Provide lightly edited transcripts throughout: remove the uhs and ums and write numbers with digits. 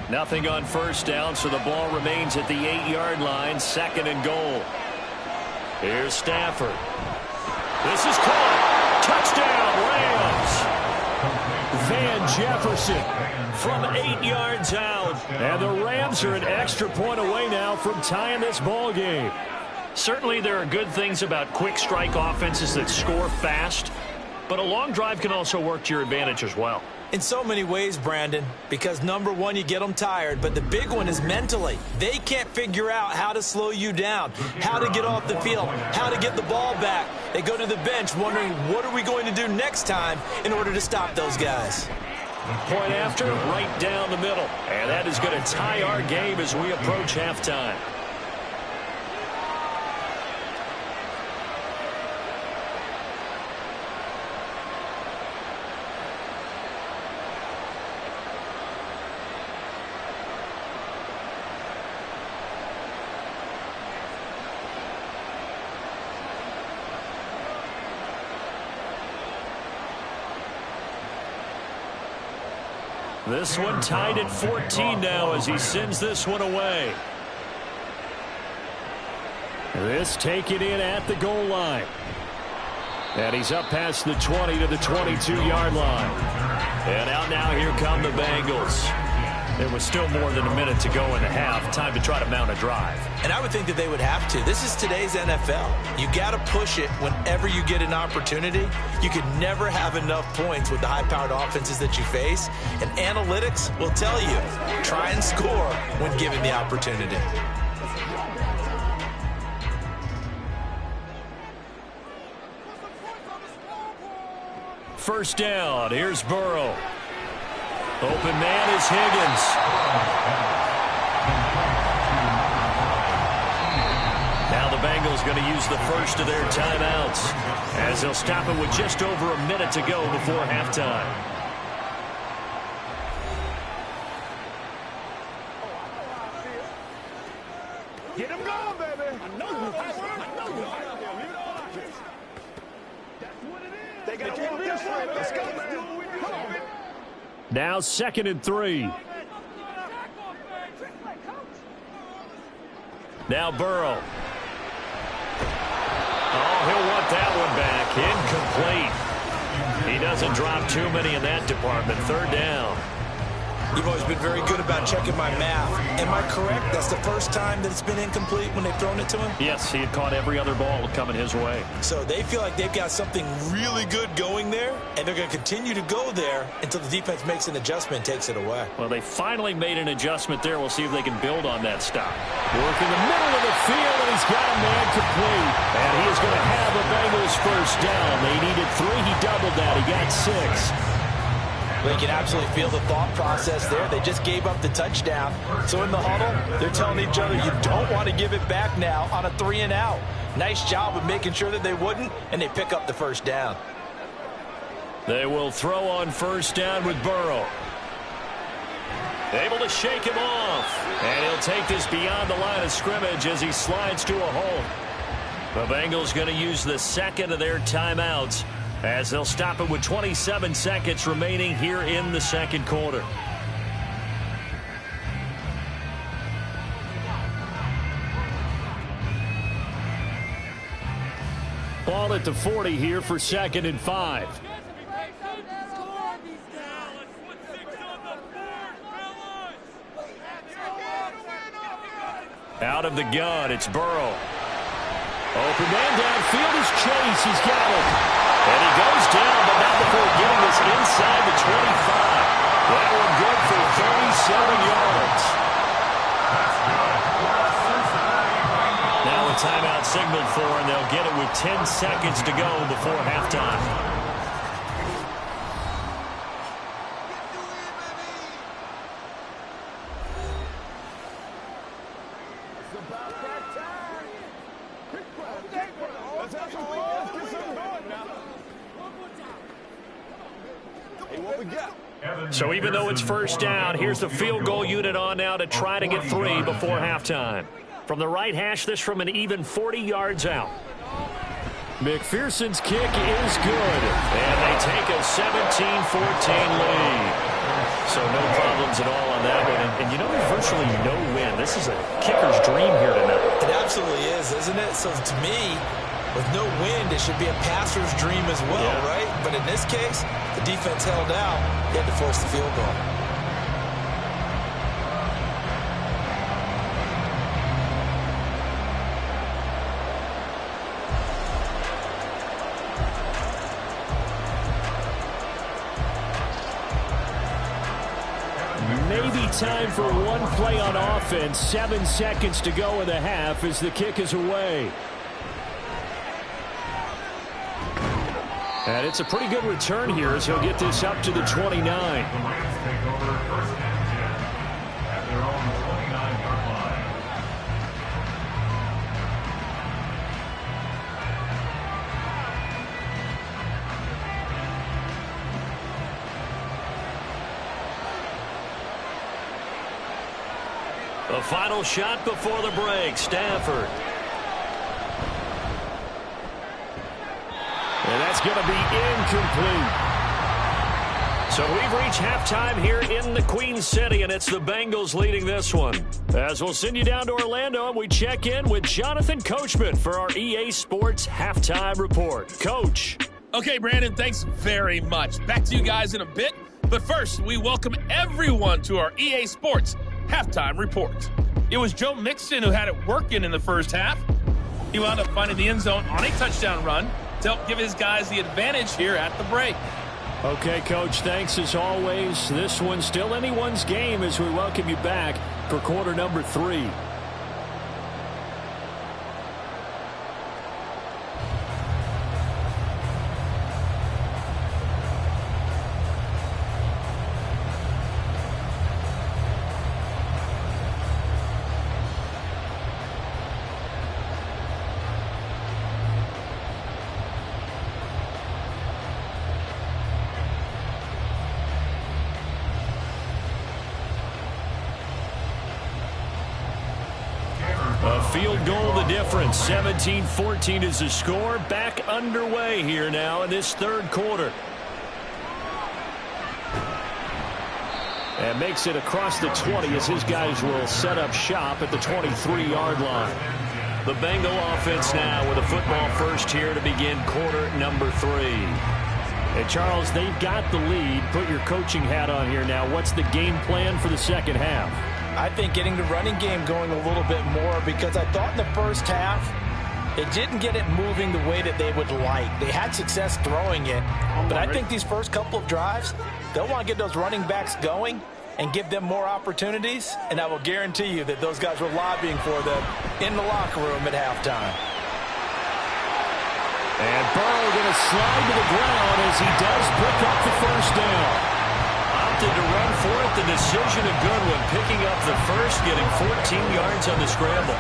Nothing on first down, so the ball remains at the 8-yard line, 2nd and goal. Here's Stafford. This is caught. Touchdown, Rams. Van Jefferson from 8 yards out. And the Rams are an extra point away now from tying this ball game. Certainly there are good things about quick strike offenses that score fast, but a long drive can also work to your advantage as well. In so many ways, Brandon, because number one, you get them tired, but the big one is mentally. They can't figure out how to slow you down, how to get off the field, how to get the ball back. They go to the bench wondering, what are we going to do next time in order to stop those guys? Point after, right down the middle. And that is going to tie our game as we approach halftime. This one tied at 14 now as he sends this one away. This taken in at the goal line. And he's up past the 20 to the 22-yard line. And out now, here come the Bengals. There was still more than a minute to go in the half. Time to try to mount a drive. And I would think that they would have to. This is today's NFL. You got to push it whenever you get an opportunity. You could never have enough points with the high-powered offenses that you face. And analytics will tell you, try and score when given the opportunity. First down. Here's Burrow. Open man is Higgins. Now the Bengals going to use the first of their timeouts as they'll stop it with just over a minute to go before halftime. Get him going, baby. I know you. That's what it is. They got to walk this way. Let's go, man. Now 2nd and 3. Now Burrow. Oh, he'll want that one back. Incomplete. He doesn't drop too many in that department. 3rd down. You've always been very good about checking my math. Am I correct? That's the first time that it's been incomplete when they've thrown it to him? Yes, he had caught every other ball coming his way. So they feel like they've got something really good going there, and they're going to continue to go there until the defense makes an adjustment and takes it away. Well, they finally made an adjustment there. We'll see if they can build on that stop. Working the middle of the field, and he's got a man complete. And he is going to have the Bengals first down. They needed 3. He doubled that. He got 6. They can absolutely feel the thought process there. They just gave up the touchdown. So in the huddle, they're telling each other, you don't want to give it back now on a 3-and-out. Nice job of making sure that they wouldn't, and they pick up the first down. They will throw on first down with Burrow. Able to shake him off. And he'll take this beyond the line of scrimmage as he slides to a hole. The Bengals going to use the 2nd of their timeouts as they'll stop it with 27 seconds remaining here in the 2nd quarter. Ball at the 40 here for 2nd and 5. Out of the gun, it's Burrow. Open man downfield is Chase. He's got it. And he goes down, but not before getting this inside the 25. That one good for 37 yards. Now a timeout signaled for, and they'll get it with 10 seconds to go before halftime. So even though it's first down, here's the field goal unit on now to try to get 3 before halftime. From the right hash, this from an even 40 yards out. McPherson's kick is good, and they take a 17-14 lead. So no problems at all on that one. And you know, there's virtually no wind. This is a kicker's dream here tonight. It absolutely is, isn't it? So to me, with no wind, it should be a passer's dream as well, right? But in this case, the defense held out. He had to force the field goal. Maybe time for one play on offense. 7 seconds to go in the half as the kick is away. And it's a pretty good return here as he'll get this up to the 29. The final shot before the break, Stafford. And that's going to be incomplete. So we've reached halftime here in the Queen City, and it's the Bengals leading this one. As we'll send you down to Orlando, and we check in with Jonathan Coachman for our EA Sports Halftime Report. Coach. Okay, Brandon, thanks very much. Back to you guys in a bit. But first, we welcome everyone to our EA Sports Halftime Report. It was Joe Mixon who had it working in the first half. He wound up finding the end zone on a touchdown run to help give his guys the advantage here at the break. Okay, Coach, thanks as always. This one's still anyone's game as we welcome you back for quarter number 3. A field goal the difference. 17-14 is the score. Back underway here now in this third quarter. And makes it across the 20 as his guys will set up shop at the 23-yard line. The Bengal offense now with a football first here to begin quarter number 3. And Charles, they've got the lead. Put your coaching hat on here now. What's the game plan for the second half? I think getting the running game going a little bit more, because I thought in the first half it didn't get it moving the way that they would like. They had success throwing it, but I think these first couple of drives, they'll want to get those running backs going and give them more opportunities, and I will guarantee you that those guys were lobbying for them in the locker room at halftime. And Burrow going to slide to the ground as he does pick up the first down. Opted to run for it. The decision a good one. Picking up the first, getting 14 yards on the scramble.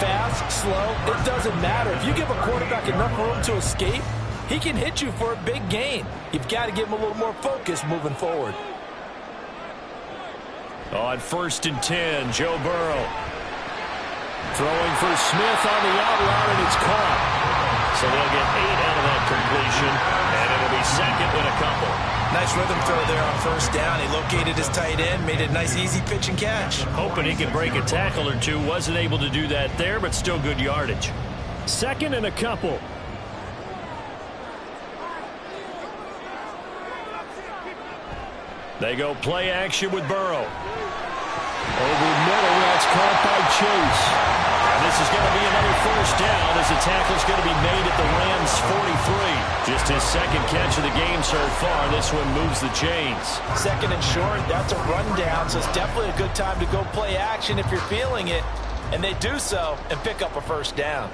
Fast, slow, it doesn't matter. If you give a quarterback enough room to escape, he can hit you for a big gain. You've got to give him a little more focus moving forward. On 1st and 10, Joe Burrow. Throwing for Smith on the out route, and it's caught. So they'll get 8 out of that completion, and it'll be second and a couple. Nice rhythm throw there on first down. He located his tight end, made it a nice easy pitch and catch. Hoping he could break a tackle or two. Wasn't able to do that there, but still good yardage. Second and a couple. They go play action with Burrow. Over middle, that's caught by Chase. And this is going to be another first down as the tackle's going to be made at the Rams' 43. Just his second catch of the game so far. This one moves the chains. Second and short, that's a rundown, so it's definitely a good time to go play action if you're feeling it. And they do so and pick up a first down.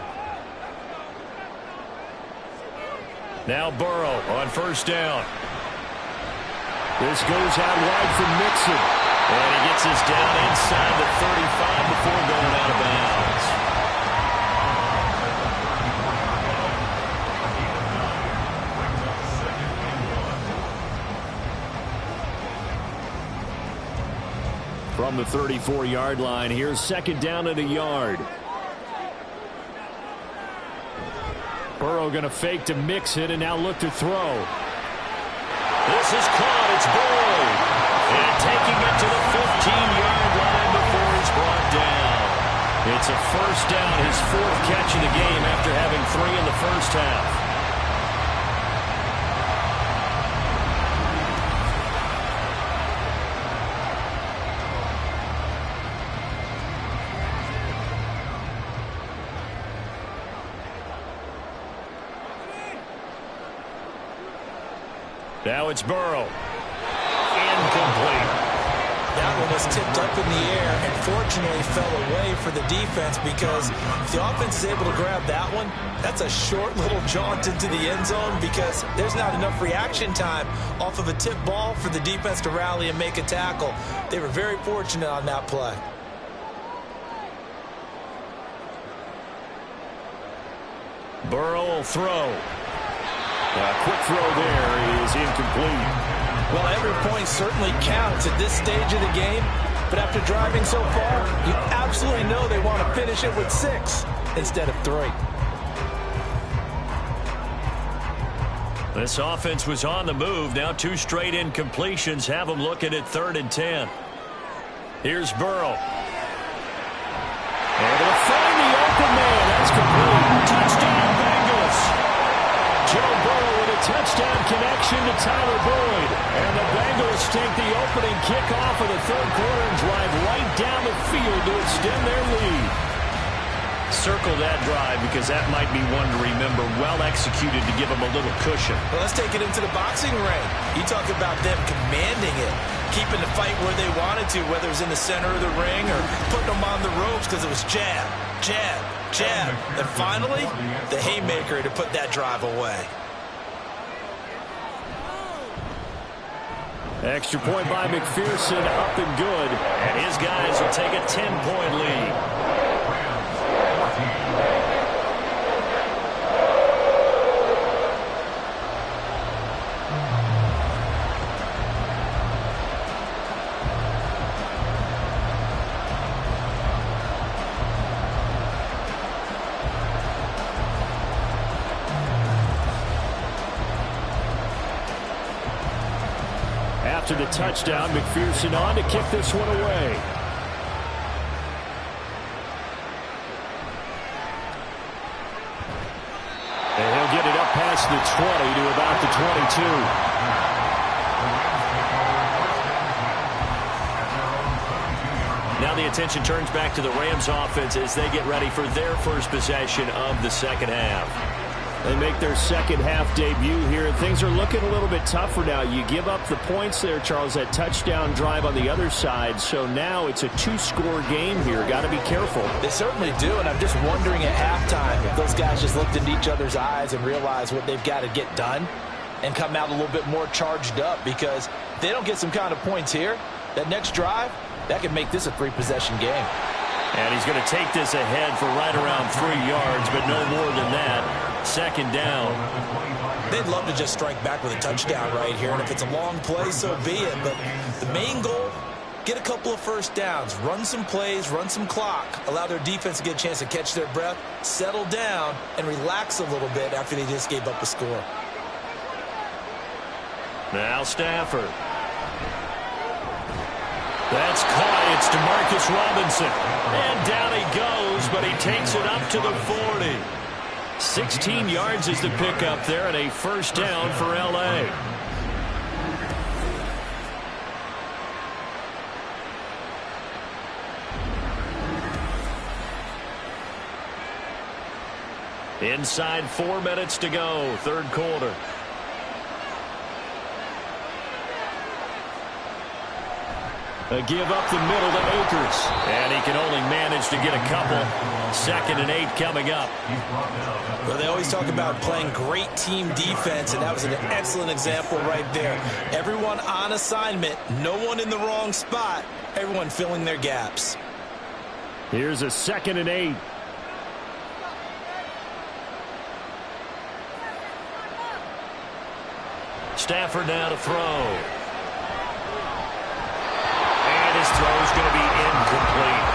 Now Burrow on first down. This goes out wide for Mixon. And he gets us down inside the 35 before going out of bounds. From the 34-yard line, here's second down at a yard. Burrow going to fake to Mixon and now look to throw. This is caught. It's Boyd. And taking it to the 15-yard line before he's brought down. It's a first down, his fourth catch of the game after having 3 in the first half. Now it's Burrow. Incomplete. That one was tipped up in the air and fortunately fell away for the defense, because if the offense is able to grab that one, that's a short little jaunt into the end zone, because there's not enough reaction time off of a tip ball for the defense to rally and make a tackle. They were very fortunate on that play. Burrow will throw. A quick throw there is incomplete. Well, every point certainly counts at this stage of the game, but after driving so far, you absolutely know they want to finish it with 6 instead of 3. This offense was on the move. Now 2 straight incompletions have them looking at 3rd and 10. Here's Burrow. And they'll find the open man. That's complete. Touchdown, Bengals. Joe Burrow with a touchdown connection to Tyler Boyd. And the Bengals take the opening kickoff of the 3rd quarter and drive right down the field to extend their lead. Circle that drive, because that might be one to remember. Well executed to give them a little cushion. Well, let's take it into the boxing ring. You talk about them commanding it, keeping the fight where they wanted to, whether it was in the center of the ring or putting them on the ropes, because it was jab, jab, jab. And finally, the haymaker to put that drive away. Extra point by McPherson, up and good. And his guys will take a 10-point lead. After the touchdown, McPherson on to kick this one away. And he'll get it up past the 20 to about the 22. Now the attention turns back to the Rams offense as they get ready for their first possession of the second half. They make their second half debut here, and things are looking a little bit tougher now. You give up the points there, Charles, that touchdown drive on the other side. So now it's a 2-score game here. Got to be careful. They certainly do, and I'm just wondering at halftime if those guys just looked into each other's eyes and realized what they've got to get done and come out a little bit more charged up, because if they don't get some kind of points here, that next drive, that could make this a 3-possession game. And he's going to take this ahead for right around 3 yards, but no more than that. Second down. They'd love to just strike back with a touchdown right here, and if it's a long play, so be it. But the main goal, get a couple of first downs, run some plays, run some clock, allow their defense to get a chance to catch their breath, settle down, and relax a little bit after they just gave up a score. Now Stafford. That's caught. It's DeMarcus Robinson. And down he goes, but he takes it up to the 40. 16 yards is the pickup there, and a first down for L.A. Inside 4 minutes to go, 3rd quarter. A give up the middle to Akers. And he can only manage to get a couple. 2nd and 8 coming up. Well, they always talk about playing great team defense, and that was an excellent example right there. Everyone on assignment, no one in the wrong spot, everyone filling their gaps. Here's a 2nd and 8. Stafford now to throw. His throw is going to be incomplete.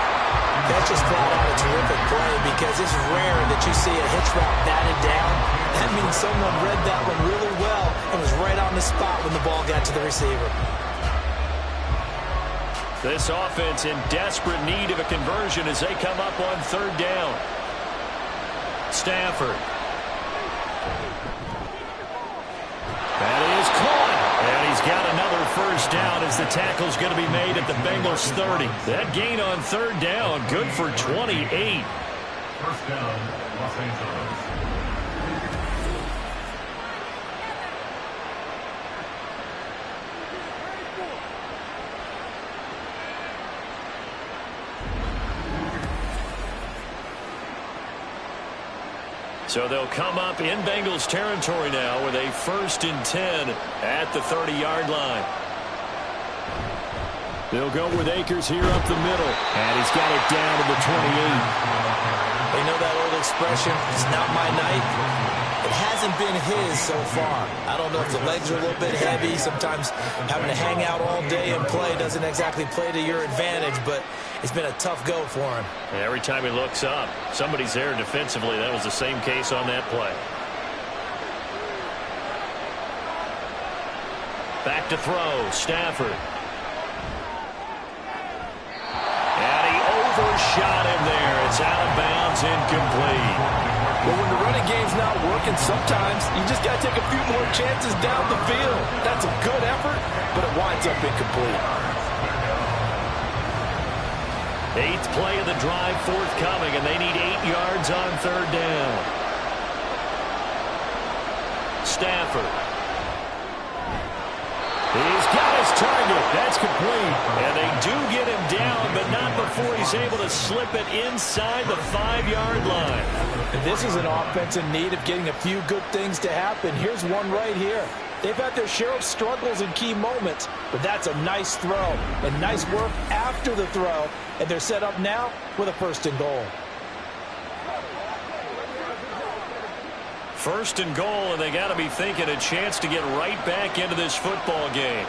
That's just flat out a terrific play, because it's rare that you see a hitch route batted down. That means someone read that one really well and was right on the spot when the ball got to the receiver. This offense in desperate need of a conversion as they come up on third down. Stafford. That is caught. And he's got another first down as the tackle's going to be made at the Bengals 30. That gain on third down, good for 28. First down, Los Angeles. So they'll come up in Bengals territory now with a 1st and 10 at the 30-yard line. They'll go with Akers here up the middle. And he's got it down to the 28. They know that old expression, it's not my night. It hasn't been his so far. I don't know if the legs are a little bit heavy. Sometimes having to hang out all day and play doesn't exactly play to your advantage, but it's been a tough go for him. Every time he looks up, somebody's there defensively. That was the same case on that play. Back to throw, Stafford. And he overshot him there. It's out of bounds, incomplete. But when the running game's not working, sometimes you just got to take a few more chances down the field. That's a good effort, but it winds up incomplete. 8th play of the drive forthcoming, and they need 8 yards on third down. Stafford. He's got his target. That's complete. And they do get him down, but not before he's able to slip it inside the 5-yard line. And this is an offense in need of getting a few good things to happen. Here's one right here. They've had their share of struggles in key moments, but that's a nice throw and nice work after the throw, and they're set up now with a 1st and goal. 1st and goal, and they got to be thinking a chance to get right back into this football game.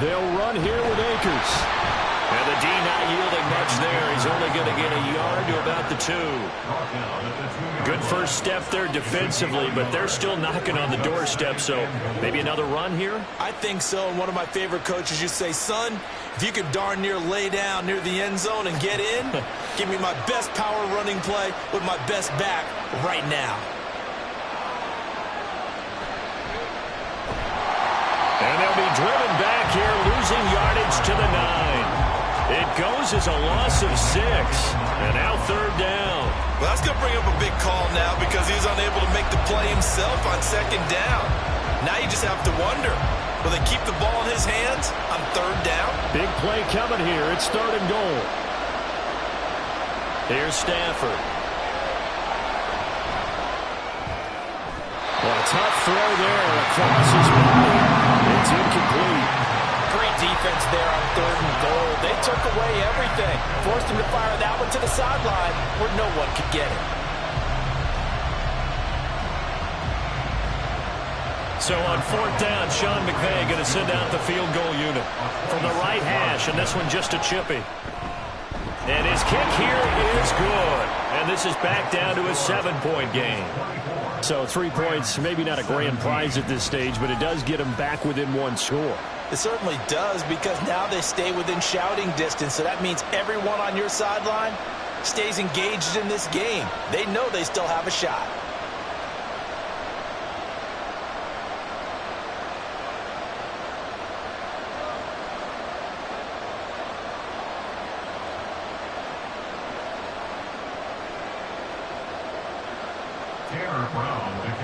They'll run here with Akers. And the D not yielding much there. He's only going to get a yard to about the 2. Good first step there defensively, but they're still knocking on the doorstep, so maybe another run here? I think so, and one of my favorite coaches used to say, son, if you can darn near lay down near the end zone and get in, give me my best power running play with my best back right now. And they'll be driven back here, losing yardage to the 9. It goes as a loss of 6. And now third down. Well, that's going to bring up a big call now because he's unable to make the play himself on 2nd down. Now you just have to wonder, will they keep the ball in his hands on 3rd down? Big play coming here. It's 3rd and goal. Here's Stafford. Well, a tough throw there across his body. It's incomplete. Great defense there on 3rd and goal. They took away everything. Forced him to fire that one to the sideline where no one could get it. So on 4th down, Sean McVay going to send out the field goal unit from the right hash, and this one just a chippy. And his kick here is good. And this is back down to a 7-point game. So 3 points, maybe not a grand prize at this stage, but it does get them back within 1 score. It certainly does, because now they stay within shouting distance, so that means everyone on your sideline stays engaged in this game. They know they still have a shot.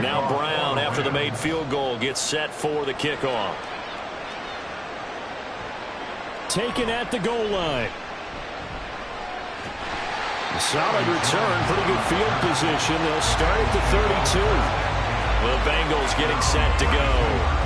Now Brown, after the made field goal, gets set for the kickoff. Taken at the goal line. A solid return, pretty good field position. They'll start at the 32. The Bengals getting set to go.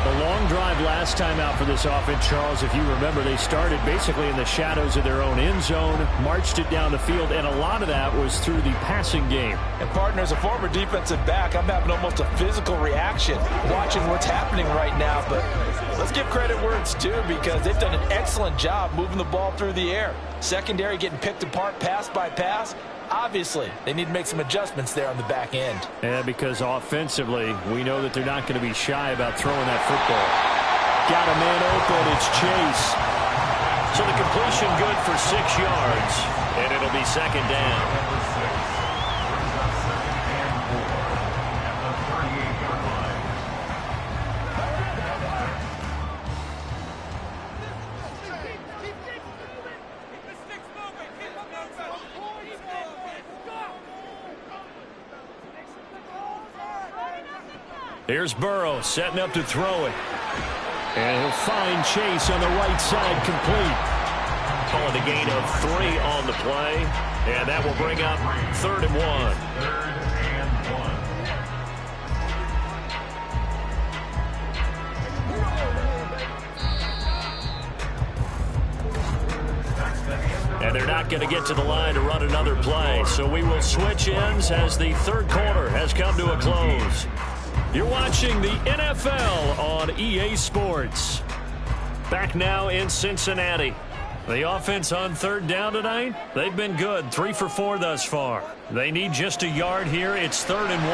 A long drive last time out for this offense, Charles. If you remember, they started basically in the shadows of their own end zone, marched it down the field, and a lot of that was through the passing game. And, partner, as a former defensive back, I'm having almost a physical reaction watching what's happening right now. But let's give credit where it's due, because they've done an excellent job moving the ball through the air. Secondary getting picked apart pass by pass. Obviously, they need to make some adjustments there on the back end. Yeah, because offensively, we know that they're not going to be shy about throwing that football. Got a man open. It's Chase. So the completion good for 6 yards, and it'll be second down. Here's Burrow setting up to throw it. And he'll find Chase on the right side, complete. Calling the gain of 3 on the play. And that will bring up 3rd and 1. And they're not going to get to the line to run another play. So we will switch ends as the 3rd quarter has come to a close. You're watching the NFL on EA Sports. Back now in Cincinnati. The offense on 3rd down tonight, they've been good. 3 for 4 thus far. They need just a yard here. It's 3rd and 1.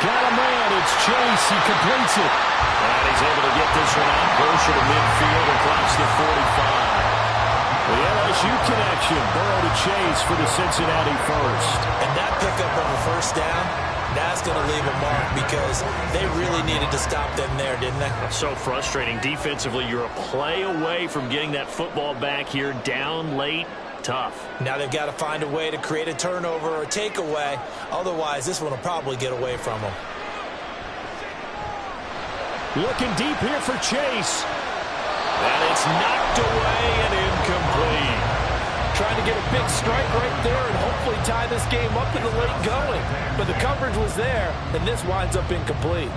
Got a man. It's Chase. He completes it. And he's able to get this one out closer to midfield across the 45. The LSU connection, Burrow to Chase for the Cincinnati first. And that pickup of a 1st down, that's going to leave a mark because they really needed to stop them there, didn't they? So frustrating. Defensively, you're a play away from getting that football back here down late. Tough. Now they've got to find a way to create a turnover or a takeaway. Otherwise, this one will probably get away from them. Looking deep here for Chase. And it's knocked away and incomplete. Trying to get a big strike right there and hopefully tie this game up in the late going. But the coverage was there, and this winds up incomplete.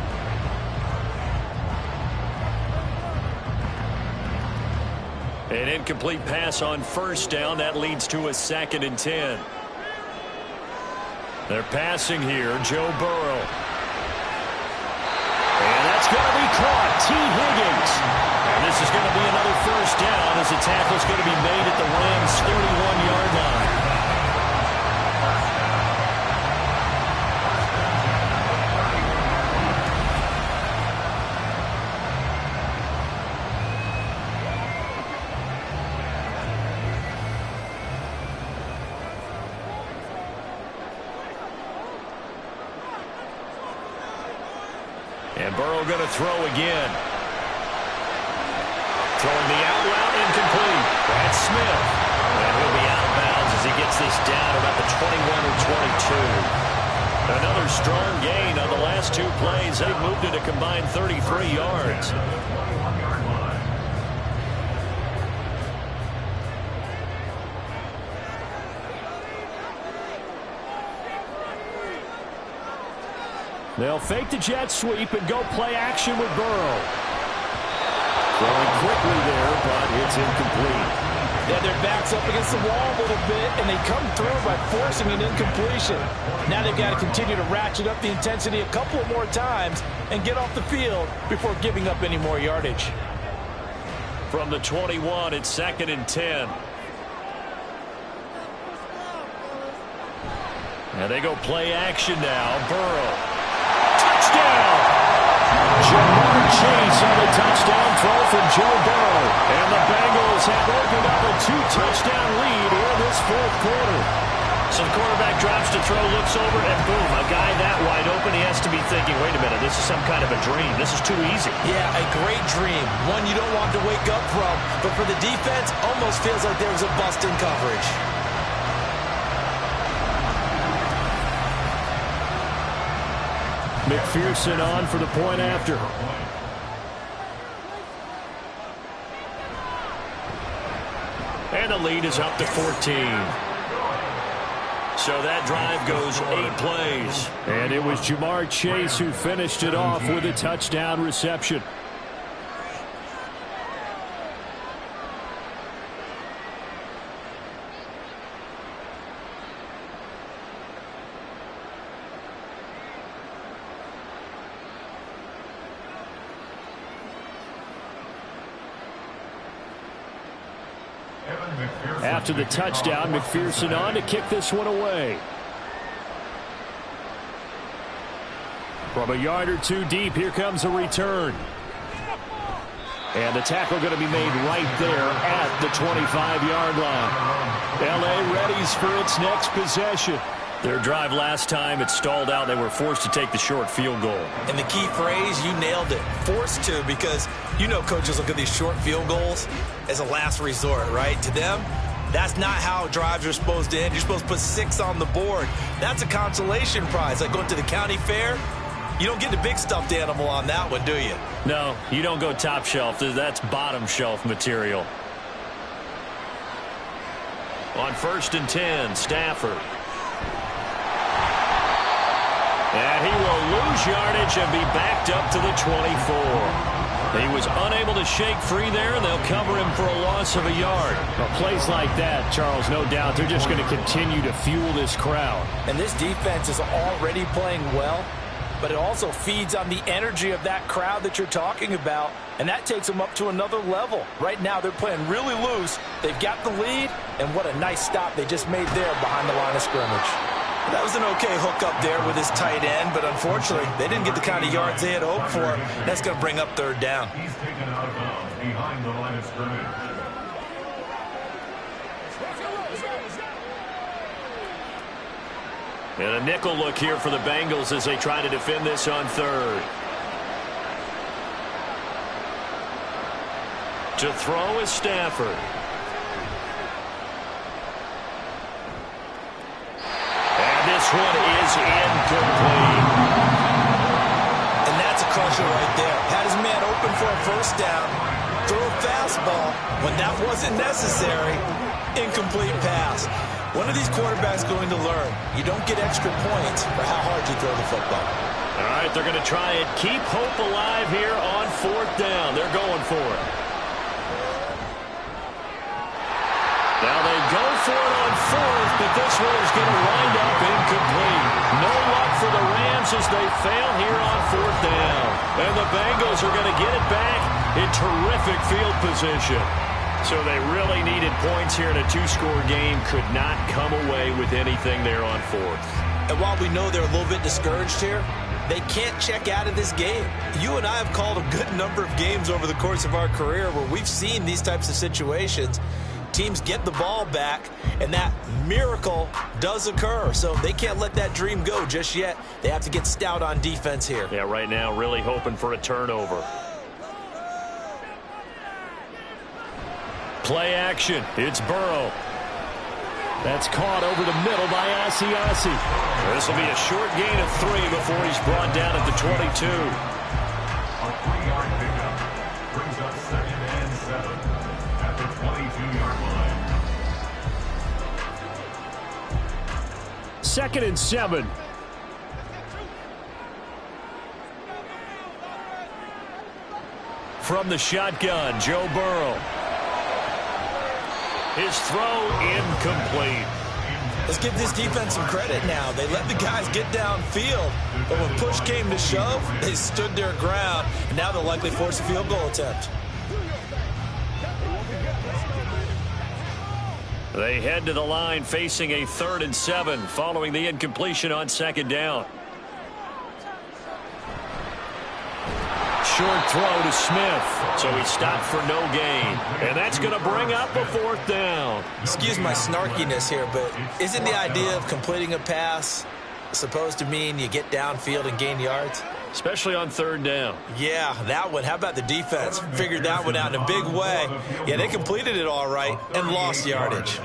An incomplete pass on 1st down. That leads to a 2nd and 10. They're passing here. Joe Burrow. And that's going to be caught. T. Higgins. And this is going to be another 1st down as the tackle is going to be made at the Rams' 31-yard line. And Burrow going to throw again. Throwing the out route, incomplete. That's Smith. And he'll be out of bounds as he gets this down about the 21 or 22. Another strong gain on the last 2 plays. They've moved it a combined 33 yards. They'll fake the jet sweep and go play action with Burrow. Throwing quickly there, but it's incomplete. Yeah, their back's up against the wall a little bit, and they come through by forcing an incompletion. Now they've got to continue to ratchet up the intensity a couple more times and get off the field before giving up any more yardage. From the 21, it's 2nd and 10. And they go play action now. Burrow. Touchdown! Jamar Chase on the touchdown throw from Joe Burrow. And the Bengals have opened up a 2-touchdown lead in this 4th quarter. So the quarterback drops to throw, looks over, and boom, a guy that wide open, he has to be thinking, wait a minute, this is some kind of a dream. This is too easy. Yeah, a great dream. One you don't want to wake up from. But for the defense, almost feels like there was a bust in coverage. McPherson on for the point after. And the lead is up to 14. So that drive goes 8 plays. And it was Jamar Chase who finished it off with a touchdown reception. After the touchdown, McPherson on to kick this one away. From a yard or 2 deep, here comes a return. And the tackle going to be made right there at the 25-yard line. L.A. readies for its next possession. Their drive last time, it stalled out. They were forced to take the short field goal. And the key phrase, you nailed it. Forced to, because you know coaches look at these short field goals as a last resort, right? To them, that's not how drives are supposed to end. You're supposed to put 6 on the board. That's a consolation prize. Like going to the county fair, you don't get the big stuffed animal on that one, do you? No, you don't go top shelf. That's bottom shelf material. On 1st and 10, Stafford. And he will lose yardage and be backed up to the 24. He was unable to shake free there, and they'll cover him for a loss of a yard. Well, plays like that, Charles, no doubt, they're just going to continue to fuel this crowd. And this defense is already playing well, but it also feeds on the energy of that crowd that you're talking about, and that takes them up to another level. Right now, they're playing really loose. They've got the lead, and what a nice stop they just made there behind the line of scrimmage. That was an okay hook up there with his tight end, but unfortunately, they didn't get the kind of yards they had hoped for. That's going to bring up 3rd down. He's taken out of bounds behind the line of scrimmage. And a nickel look here for the Bengals as they try to defend this on 3rd. To throw is Stafford. This one is incomplete. And that's a crusher right there. Had his man open for a 1st down. Throw a fastball when that wasn't necessary. Incomplete pass. One of these quarterbacks going to learn. You don't get extra points for how hard you throw the football. All right, they're going to try and keep hope alive here on 4th down. They're going for it. Now they go for it on 4th, but this one is going to wind up incomplete. No luck for the Rams as they fail here on 4th down. And the Bengals are going to get it back in terrific field position. So they really needed points here in a 2-score game. Could not come away with anything there on 4th. And while we know they're a little bit discouraged here, they can't check out of this game. You and I have called a good number of games over the course of our career where we've seen these types of situations. Teams get the ball back, and that miracle does occur. So they can't let that dream go just yet. They have to get stout on defense here. Yeah, right now really hoping for a turnover. Play action. It's Burrow. That's caught over the middle by Asiasi. This will be a short gain of 3 before he's brought down at the 22. A 3-yard pickup brings up 2nd and 7 at the 22-yard line. 2nd and 7. From the shotgun, Joe Burrow. His throw incomplete. Let's give this defense some credit now. They let the guys get downfield, but when push came to shove, they stood their ground, and now they'll likely force a field goal attempt. They head to the line facing a 3rd and 7 following the incompletion on 2nd down. Short throw to Smith, so he stopped for no gain. And that's going to bring up a 4th down. Excuse my snarkiness here, but isn't the idea of completing a pass supposed to mean you get downfield and gain yards? Especially on 3rd down. Yeah, that one. How about the defense? Figured that one out in a big way. Yeah, they completed it all right and lost yardage.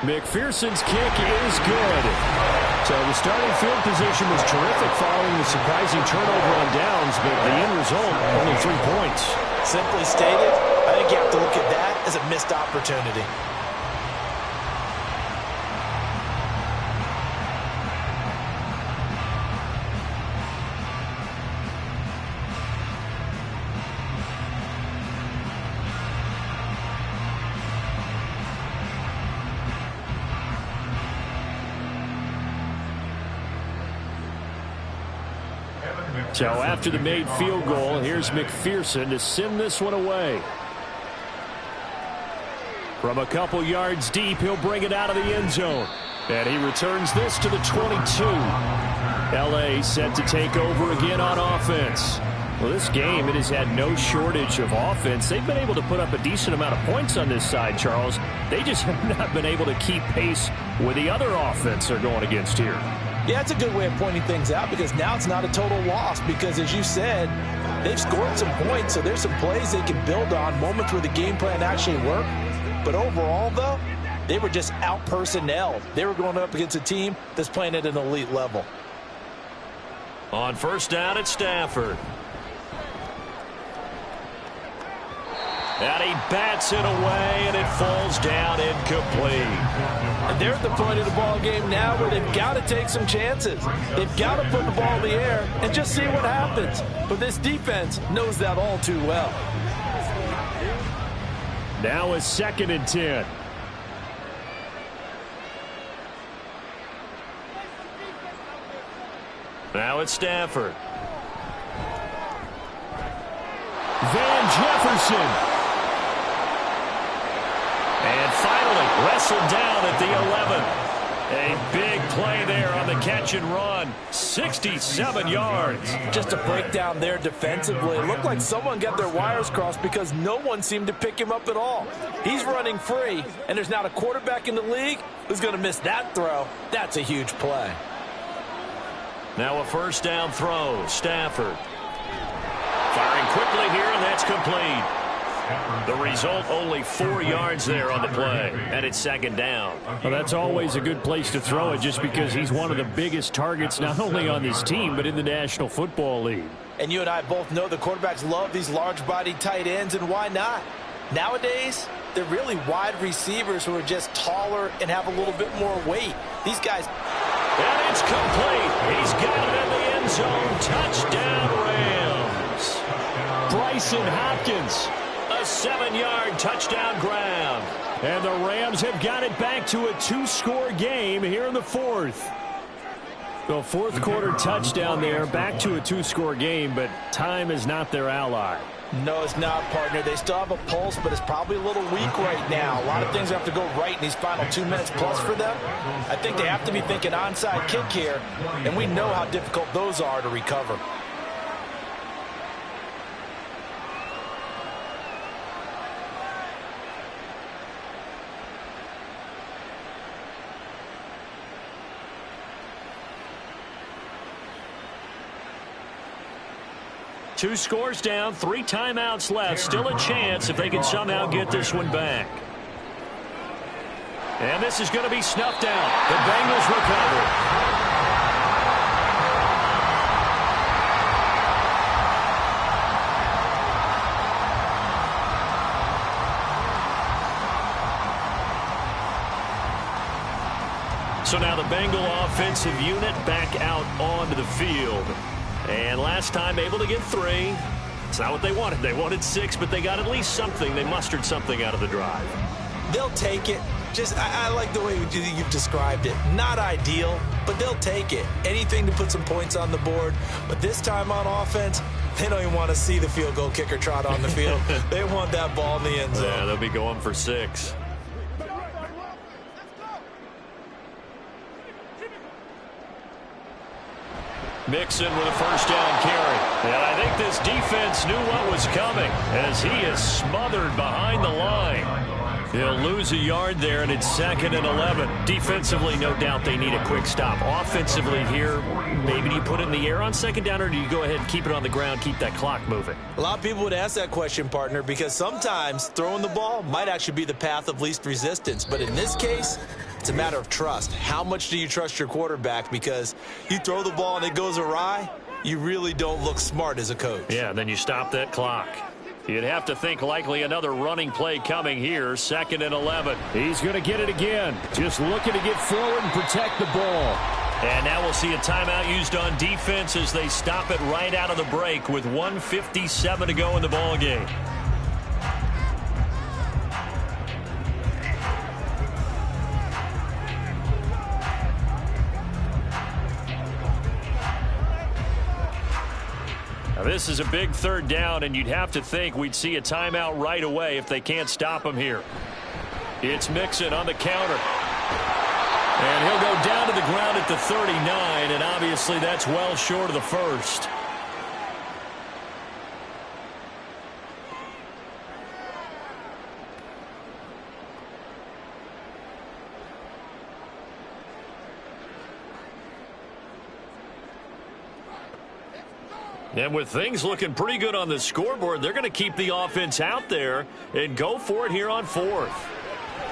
McPherson's kick is good. So the starting field position was terrific following the surprising turnover on downs, but the end result, only 3 points. Simply stated, I think you have to look at that as a missed opportunity. So after the made field goal, here's McPherson to send this one away. From a couple yards deep, he'll bring it out of the end zone. And he returns this to the 22. L.A. set to take over again on offense. Well, this game, it has had no shortage of offense. They've been able to put up a decent amount of points on this side, Charles. They just have not been able to keep pace with the other offense they're going against here. Yeah, it's a good way of pointing things out because now it's not a total loss because, as you said, they've scored some points, so there's some plays they can build on, moments where the game plan actually worked. But overall, though, they were just out-personnelled. They were going up against a team that's playing at an elite level. On first down, it's Stafford. And he bats it away, and it falls down incomplete. And they're at the point of the ball game now where they've got to take some chances. They've got to put the ball in the air and just see what happens. But this defense knows that all too well. Now it's 2nd and 10. Now it's Stafford. Van Jefferson. And finally wrestled down at the 11. A big play there on the catch and run. 67 yards. Just a breakdown there defensively. It looked like someone got their wires crossed because no one seemed to pick him up at all. He's running free, and there's not a quarterback in the league who's going to miss that throw. That's a huge play. Now a first down throw. Stafford. Firing quickly here, and that's complete. The result, only 4 yards there on the play, and it's 2nd down. Well, that's always a good place to throw it just because he's one of the biggest targets not only on this team but in the National Football League. And you and I both know the quarterbacks love these large-bodied tight ends, and why not? Nowadays, they're really wide receivers who are just taller and have a little bit more weight. These guys... And it's complete. He's got it in the end zone. Touchdown, Rams. Bryson Hopkins. A 7-yard touchdown grab. And the Rams have got it back to a 2-score game here in the 4th. The 4th quarter touchdown there, back to a 2-score game, but time is not their ally. No, it's not, partner. They still have a pulse, but it's probably a little weak right now. A lot of things have to go right in these final 2 minutes plus for them. I think they have to be thinking onside kick here, and we know how difficult those are to recover. Two scores down, 3 timeouts left. Still a chance if they can somehow get this one back. And this is going to be snuffed out. The Bengals recover. So now the Bengal offensive unit back out onto the field. And last time able to get 3. It's not what they wanted. They wanted 6, but they got at least something. They mustered something out of the drive. They'll take it. I like the way you've described it. Not ideal, but they'll take it. Anything to put some points on the board. But this time on offense, they don't even want to see the field goal kicker trot on the field. They want that ball in the end zone. Yeah, they'll be going for 6. Mixon with a first down carry. And I think this defense knew what was coming as he is smothered behind the line. He'll lose a yard there, and it's 2nd and 11. Defensively, no doubt they need a quick stop. Offensively here, maybe do you put it in the air on 2nd down, or do you go ahead and keep it on the ground, keep that clock moving? A lot of people would ask that question, partner, because sometimes throwing the ball might actually be the path of least resistance. But in this case, it's a matter of trust. How much do you trust your quarterback? Because you throw the ball and it goes awry, you really don't look smart as a coach. Yeah, then you stop that clock. You'd have to think likely another running play coming here. 2nd and 11. He's going to get it again. Just looking to get forward and protect the ball. And now we'll see a timeout used on defense as they stop it right out of the break with 1:57 to go in the ball game. Now this is a big 3rd down, and you'd have to think we'd see a timeout right away if they can't stop him here. It's Mixon on the counter. And he'll go down to the ground at the 39, and obviously that's well short of the first. And with things looking pretty good on the scoreboard, they're going to keep the offense out there and go for it here on fourth.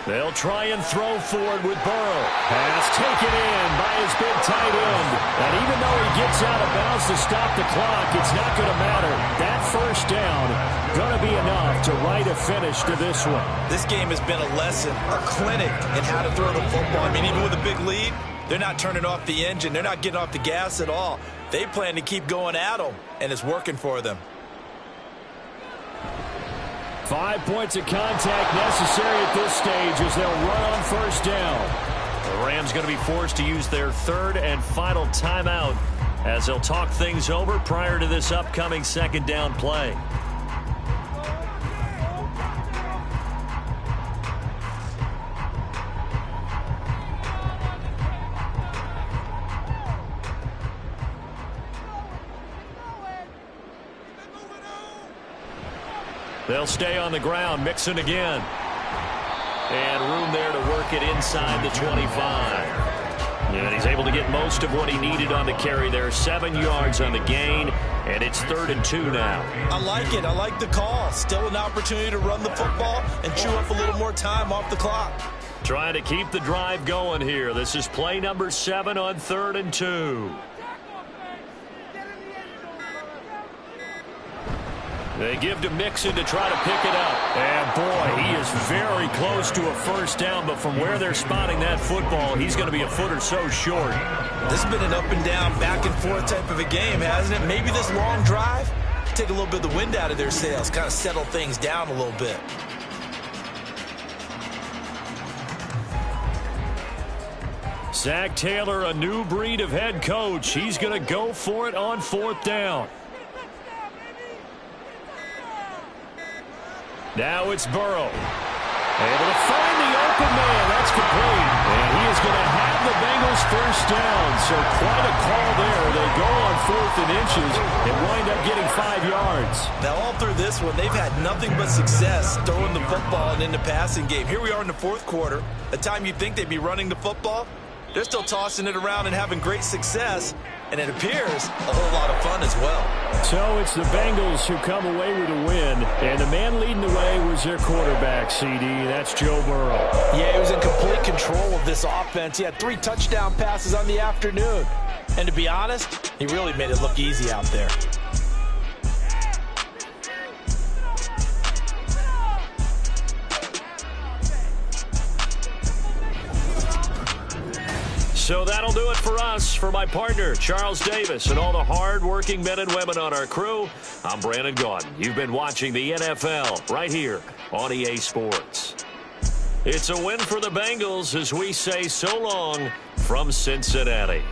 They'll try and throw forward with Burrow. Pass taken in by his big tight end. And even though he gets out of bounds to stop the clock, it's not going to matter. That first down going to be enough to write a finish to this one. This game has been a lesson, a clinic in how to throw the football. I mean, even with a big lead, they're not turning off the engine. They're not getting off the gas at all. They plan to keep going at them, and it's working for them. 5 points of contact necessary at this stage as they'll run on first down. The Rams going to be forced to use their third and final timeout as they'll talk things over prior to this upcoming second down play. They'll stay on the ground, Mixon again. And room there to work it inside the 25. And he's able to get most of what he needed on the carry there. 7 yards on the gain, and it's 3rd and 2 now. I like it. I like the call. Still an opportunity to run the football and chew up a little more time off the clock. Trying to keep the drive going here. This is play number 7 on 3rd and 2. They give to Mixon to try to pick it up. And, boy, he is very close to a first down, but from where they're spotting that football, he's going to be a foot or so short. This has been an up and down, back and forth type of a game, hasn't it? Maybe this long drive, take a little bit of the wind out of their sails, kind of settle things down a little bit. Zach Taylor, a new breed of head coach. He's going to go for it on 4th down. Now it's Burrow. Able to find the open man. That's complete. And he is going to have the Bengals first down. So quite a call there. They go on 4th and inches and wind up getting 5 yards. Now all through this one, they've had nothing but success throwing the football and in the passing game. Here we are in the 4th quarter. The time you'd think they'd be running the football, they're still tossing it around and having great success. And it appears a whole lot of fun as well. So it's the Bengals who come away with a win. And the man leading the way was their quarterback, CD. That's Joe Burrow. Yeah, he was in complete control of this offense. He had 3 touchdown passes on the afternoon. And to be honest, he really made it look easy out there. So that'll do it for us. For my partner, Charles Davis, and all the hard-working men and women on our crew, I'm Brandon Gaudin. You've been watching the NFL right here on EA Sports. It's a win for the Bengals as we say so long from Cincinnati.